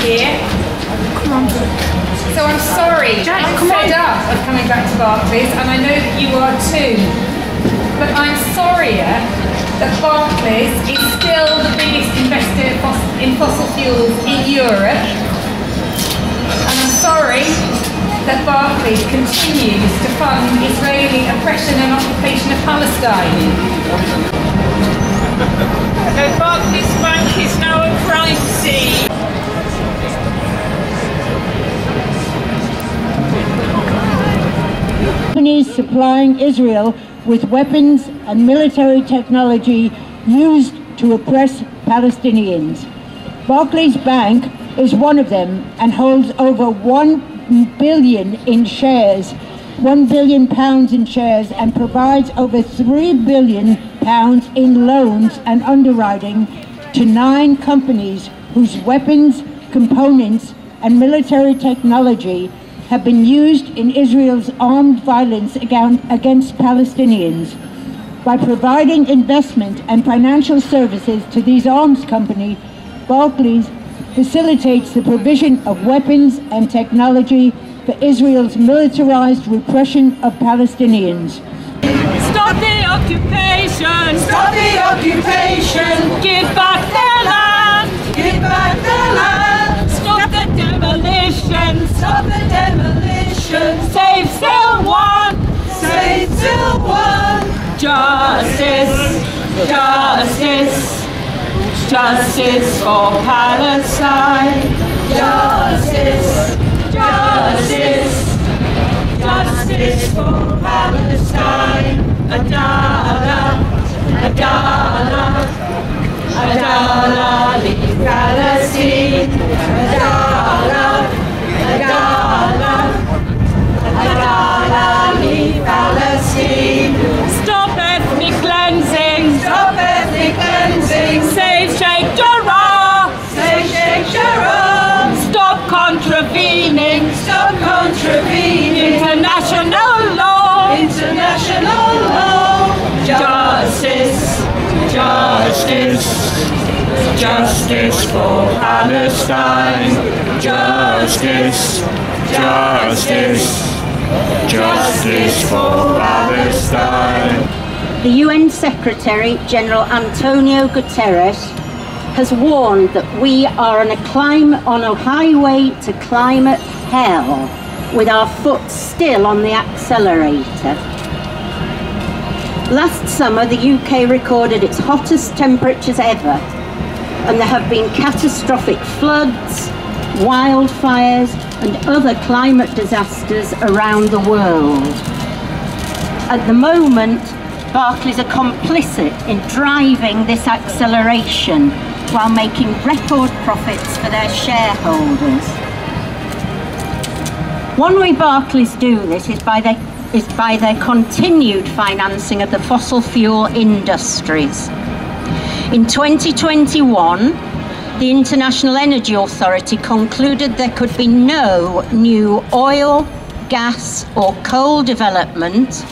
here. So I'm sorry, I'm fed up of coming back to Barclays, and I know that you are too. But I'm sorrier that Barclays is still the biggest investor in fossil fuels in Europe. And I'm sorry that Barclays continues to fund Israeli oppression and occupation of Palestine. The Barclays Bank is now a crime scene. Companies supplying Israel with weapons and military technology used to oppress Palestinians. Barclays Bank is one of them and holds over 1 billion in shares, £1 billion in shares, and provides over £3 billion in loans and underwriting to 9 companies whose weapons, components, and military technology have been used in Israel's armed violence against Palestinians. By providing investment and financial services to these arms companies, Barclays facilitates the provision of weapons and technology for Israel's militarized repression of Palestinians. Stop the occupation! Stop the occupation! Give back their land! Give back their land! Stop the demolition! Stop the demolition! Save Silwan! Save Silwan! Justice! Justice! Justice for Palestine! Justice! Justice! Justice for Palestine! Adalah! Adalah! Adalah li Palestine! Adalah! Adalah! Adalah li Palestine! Stop ethnic cleansing! Stop ethnic cleansing! Save Sheikh Jarrah! Save Sheikh Jarrah! Stop contravening! Stop contravening! International law! International law! Justice! Justice! Justice for Palestine! Justice! Justice! Justice for Palestine! The UN Secretary General Antonio Guterres has warned that we are on a highway to climate hell, with our foot still on the accelerator. Last summer, the UK recorded its hottest temperatures ever, and there have been catastrophic floods, wildfires, and other climate disasters around the world. At the moment, Barclays are complicit in driving this acceleration while making record profits for their shareholders. One way Barclays do this is by their continued financing of the fossil fuel industries. In 2021, the International Energy Authority concluded there could be no new oil, gas or coal development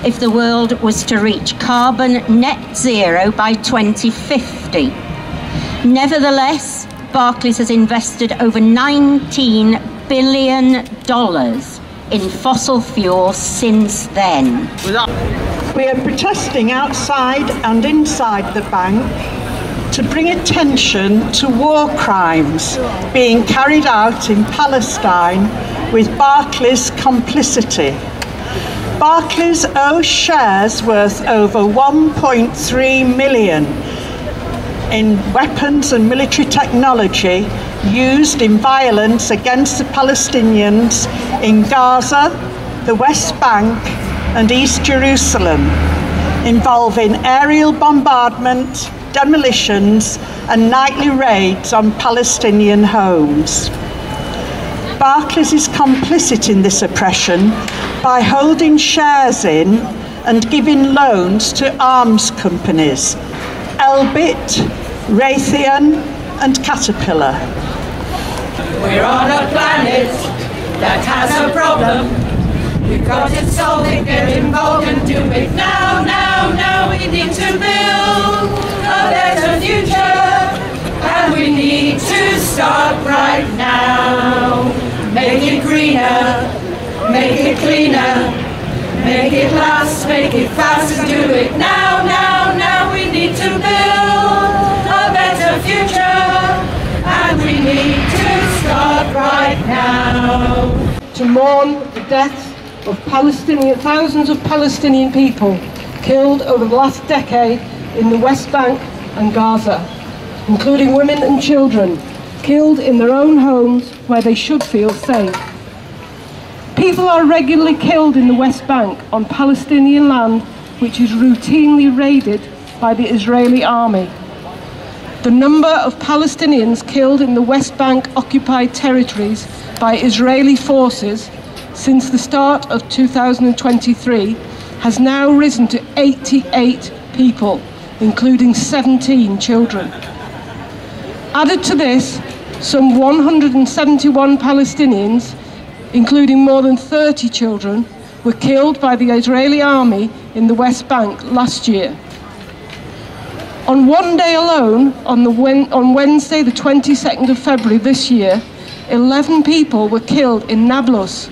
if the world was to reach carbon net zero by 2050. Nevertheless, Barclays has invested over $19 billion in fossil fuels since then. We are protesting outside and inside the bank to bring attention to war crimes being carried out in Palestine with Barclays' complicity. Barclays owes shares worth over 1.3 million in weapons and military technology used in violence against the Palestinians in Gaza, the West Bank and East Jerusalem, involving aerial bombardment, demolitions and nightly raids on Palestinian homes. Barclays is complicit in this oppression by holding shares in and giving loans to arms companies, Elbit, Raytheon and Caterpillar. We're on a planet that has a problem. We've got to solve it, get involved and do it now, now, now. We need to build a better future, and we need to start right it last, make it fast, and do it now, now, now. We need to build a better future, and we need to start right now. To mourn the deaths of thousands of Palestinian people killed over the last decade in the West Bank and Gaza, including women and children, killed in their own homes where they should feel safe. People are regularly killed in the West Bank on Palestinian land, which is routinely raided by the Israeli army. The number of Palestinians killed in the West Bank occupied territories by Israeli forces since the start of 2023 has now risen to 88 people, including 17 children. Added to this, some 171 Palestinians, including more than 30 children, were killed by the Israeli army in the West Bank last year. On one day alone, on Wednesday the 22nd of February this year, 11 people were killed in Nablus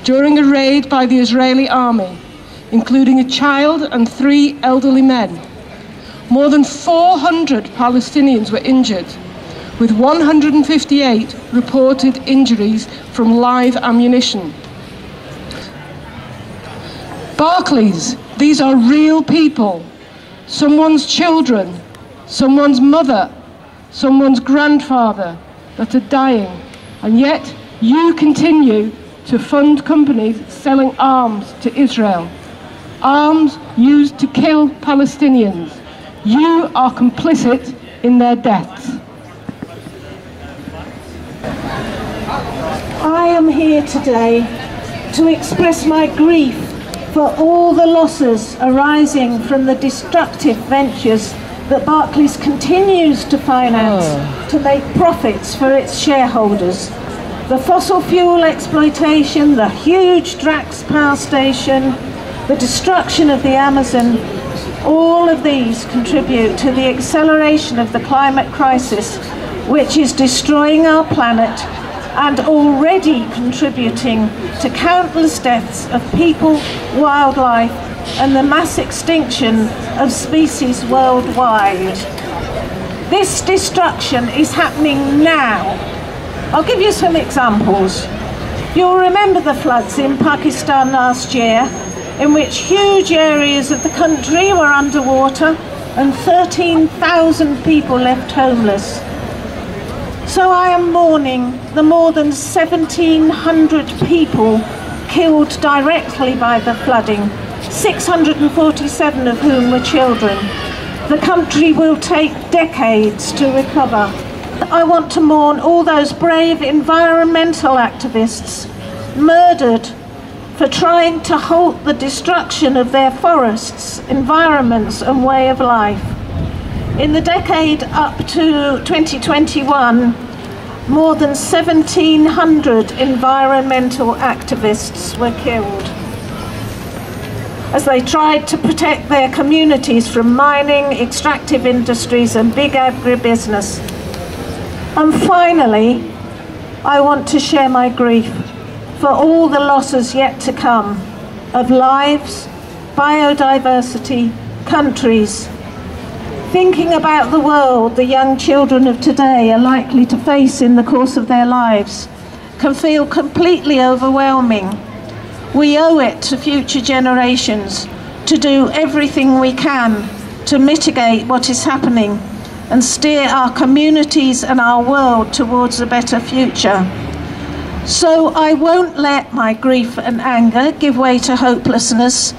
during a raid by the Israeli army, including a child and 3 elderly men. More than 400 Palestinians were injured, with 158 reported injuries from live ammunition. Barclays, these are real people. Someone's children, someone's mother, someone's grandfather that are dying, and yet you continue to fund companies selling arms to Israel. Arms used to kill Palestinians. You are complicit in their deaths. I am here today to express my grief for all the losses arising from the destructive ventures that Barclays continues to finance to make profits for its shareholders. The fossil fuel exploitation, the huge Drax power station, the destruction of the Amazon, all of these contribute to the acceleration of the climate crisis, which is destroying our planet and already contributing to countless deaths of people, wildlife, and the mass extinction of species worldwide. This destruction is happening now. I'll give you some examples. You'll remember the floods in Pakistan last year, in which huge areas of the country were underwater and 13,000 people left homeless. So I am mourning the more than 1,700 people killed directly by the flooding, 647 of whom were children. The country will take decades to recover. I want to mourn all those brave environmental activists murdered for trying to halt the destruction of their forests, environments and way of life. In the decade up to 2021, more than 1,700 environmental activists were killed as they tried to protect their communities from mining, extractive industries and big agribusiness. And finally, I want to share my grief for all the losses yet to come of lives, biodiversity, countries. Thinking about the world the young children of today are likely to face in the course of their lives can feel completely overwhelming. We owe it to future generations to do everything we can to mitigate what is happening and steer our communities and our world towards a better future. So I won't let my grief and anger give way to hopelessness.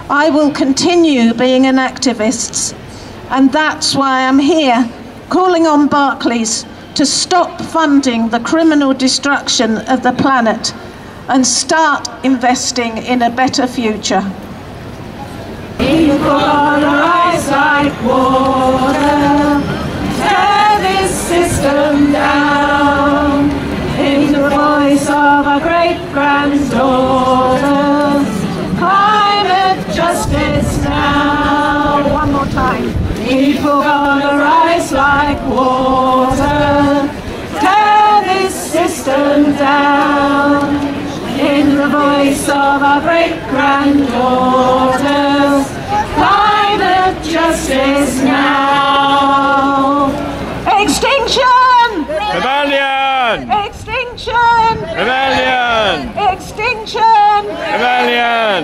I will continue being an activist, and that's why I'm here, calling on Barclays to stop funding the criminal destruction of the planet and start investing in a better future. People rise like water, tear this system down. In the voice of our great-granddaughters, climate justice now. One more time. People gonna rise like water, tear this system down. In the voice voice of our great-granddaughters. Climate justice now. Extinction! Rebellion! Extinction! Rebellion! Extinction! Rebellion!